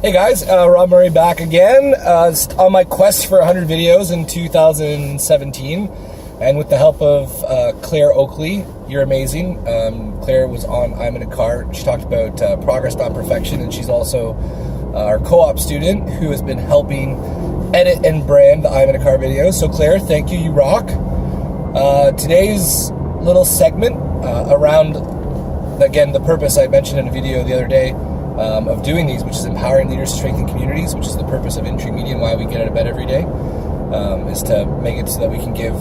Hey guys, Rob Murray back again on my quest for 100 videos in 2017, and with the help of Claire Oakley. You're amazing. Claire was on I'm in a Car. She talked about progress, not perfection, and she's also our co-op student who has been helping edit and brand the I'm in a Car videos. So Claire, thank you, you rock. Today's little segment around, again, the purpose I mentioned in a video the other day of doing these, which is empowering leaders to strengthen communities, which is the purpose of Intrigue Media and why we get out of bed every day, is to make it so that we can give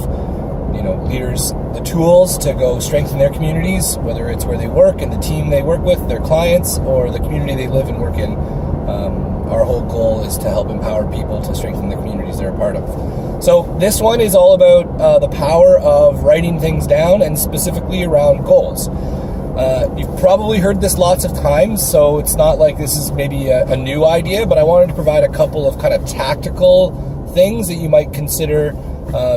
leaders the tools to go strengthen their communities, whether it's where they work and the team they work with, their clients, or the community they live and work in. Our whole goal is to help empower people to strengthen the communities they're a part of. So this one is all about the power of writing things down, and specifically around goals. You've probably heard this lots of times, so it's not like this is maybe a new idea, but I wanted to provide a couple of kind of tactical things that you might consider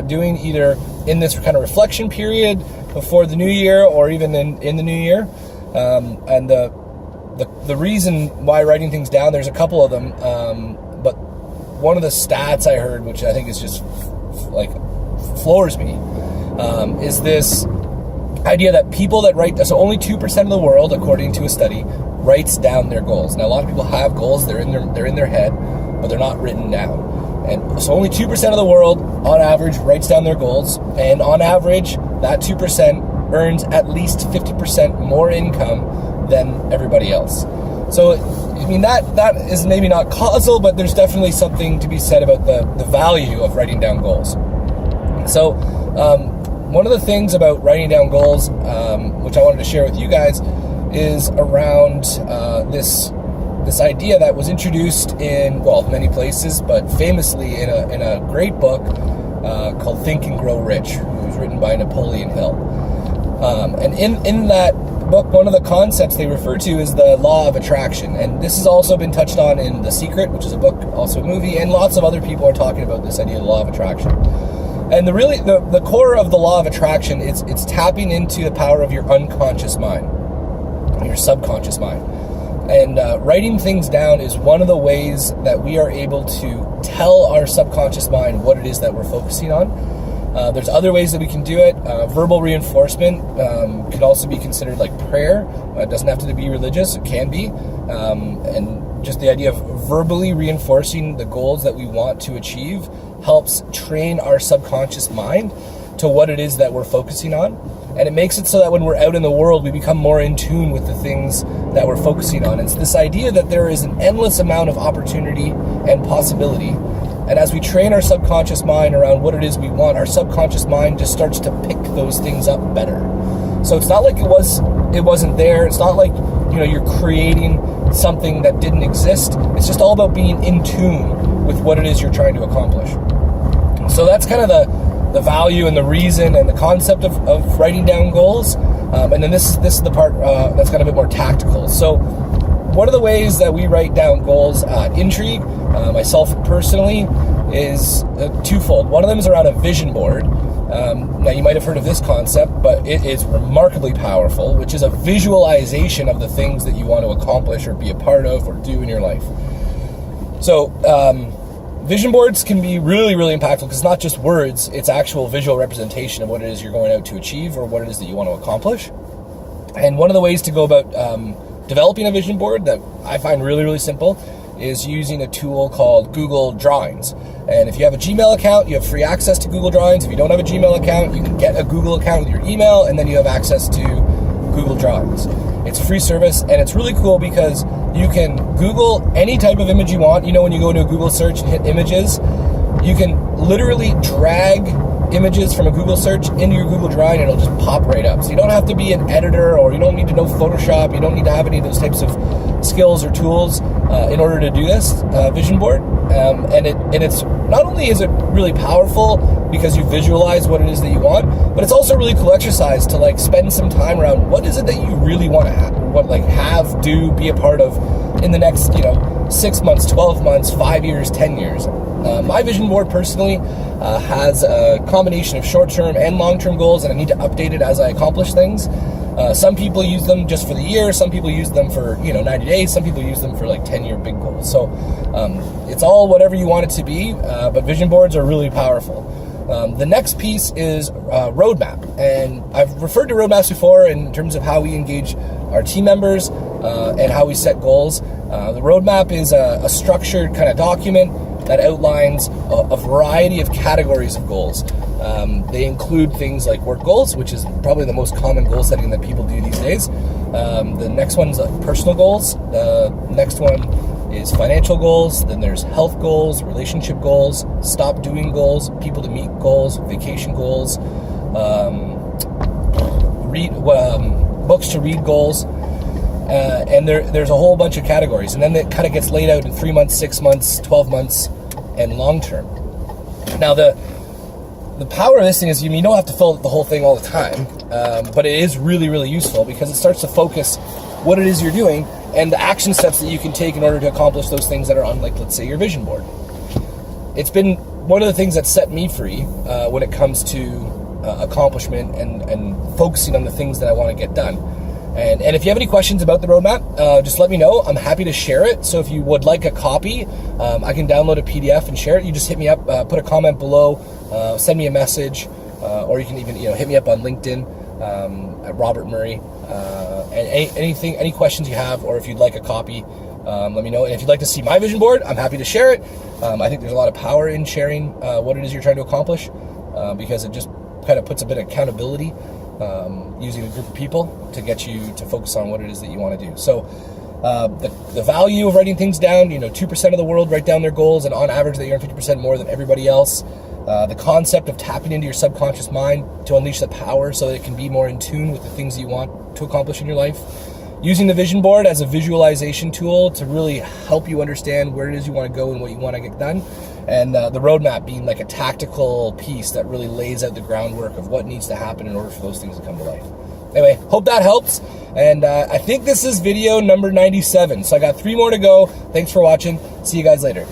doing either in this kind of reflection period before the new year or even in the new year. And the reason why writing things down, there's a couple of them, but one of the stats I heard, which I think is just like floors me, is this idea that people that write, so only 2% of the world, according to a study, writes down their goals. Now, a lot of people have goals, they're in their head, but they're not written down. And so only 2% of the world, on average, writes down their goals, and on average, that 2% earns at least 50% more income than everybody else. So, I mean, that is maybe not causal, but there's definitely something to be said about the value of writing down goals. So, one of the things about writing down goals, which I wanted to share with you guys, is around this idea that was introduced in, well, many places, but famously in a great book called Think and Grow Rich, which was written by Napoleon Hill. And in that book, one of the concepts they refer to is the law of attraction. And this has also been touched on in The Secret, which is a book, also a movie, and lots of other people are talking about this idea of the law of attraction. And the core of the law of attraction, it's tapping into the power of your unconscious mind, your subconscious mind. And writing things down is one of the ways that we are able to tell our subconscious mind what it is that we're focusing on. There's other ways that we can do it. Verbal reinforcement can also be considered like prayer. It doesn't have to be religious, it can be. And just the idea of verbally reinforcing the goals that we want to achieve helps train our subconscious mind to what it is that we're focusing on. And it makes it so that when we're out in the world, we become more in tune with the things that we're focusing on. It's this idea that there is an endless amount of opportunity and possibility. And as we train our subconscious mind around what it is we want, our subconscious mind just starts to pick those things up better. So it's not like it wasn't there. It's not like, you're creating something that didn't exist. It's just all about being in tune with what it is you're trying to accomplish. So that's kind of the value and the reason and the concept of writing down goals. And then this is the part that's kind of a bit more tactical. So one of the ways that we write down goals at Intrigue, myself personally, is twofold. One of them is around a vision board. Now, you might have heard of this concept, but it is remarkably powerful, which is a visualization of the things that you want to accomplish or be a part of or do in your life. So, vision boards can be really, really impactful because it's not just words, it's actual visual representation of what it is you're going out to achieve or what it is that you want to accomplish. And one of the ways to go about developing a vision board that I find really, really simple is using a tool called Google Drawings. And if you have a Gmail account, you have free access to Google Drawings. If you don't have a Gmail account, you can get a Google account with your email, and then you have access to Google Drawings. It's a free service, and it's really cool because you can Google any type of image you want. When you go into a Google search and hit images, you can literally drag images from a Google search into your Google Drawing, and it'll just pop right up. So you don't have to be an editor, or you don't need to know Photoshop. You don't need to have any of those types of skills or tools in order to do this vision board. And it's not only is it really powerful because you visualize what it is that you want, but it's also a really cool exercise to spend some time around what is it that you really want to have, be a part of in the next 6 months, 12 months, 5 years, 10 years. My vision board personally has a combination of short-term and long-term goals, and I need to update it as I accomplish things. Some people use them just for the year. Some people use them for 90 days. Some people use them for like 10-year big goals. So it's all whatever you want it to be. But vision boards are really powerful. The next piece is roadmap, and I've referred to roadmaps before in terms of how we engage our team members and how we set goals. The roadmap is a structured kind of document that outlines a variety of categories of goals. They include things like work goals, which is probably the most common goal setting that people do these days. The next one's personal goals. The next one is financial goals. Then there's health goals, relationship goals, stop doing goals, people to meet goals, vacation goals, books to read goals. And there's a whole bunch of categories, and then it kind of gets laid out in 3 months, 6 months, 12 months, and long term. Now the power of this thing is you don't have to fill the whole thing all the time, but it is really, really useful because it starts to focus what it is you're doing and the action steps that you can take in order to accomplish those things that are on, like, let's say, your vision board. It's been one of the things that set me free when it comes to accomplishment and focusing on the things that I want to get done. And if you have any questions about the roadmap, just let me know. I'm happy to share it. So if you would like a copy, I can download a PDF and share it. You just hit me up, put a comment below, send me a message, or you can even hit me up on LinkedIn at Robert Murray. And any questions you have, or if you'd like a copy, let me know. And if you'd like to see my vision board, I'm happy to share it. I think there's a lot of power in sharing what it is you're trying to accomplish, because it just kind of puts a bit of accountability. Using a group of people to get you to focus on what it is that you want to do. So the value of writing things down, 2% of the world write down their goals, and on average they earn 50% more than everybody else. The concept of tapping into your subconscious mind to unleash the power so that it can be more in tune with the things that you want to accomplish in your life. Using the vision board as a visualization tool to really help you understand where it is you want to go and what you want to get done. And the roadmap being like a tactical piece that really lays out the groundwork of what needs to happen in order for those things to come to life. Anyway, hope that helps. And I think this is video number 97. So I got 3 more to go. Thanks for watching. See you guys later.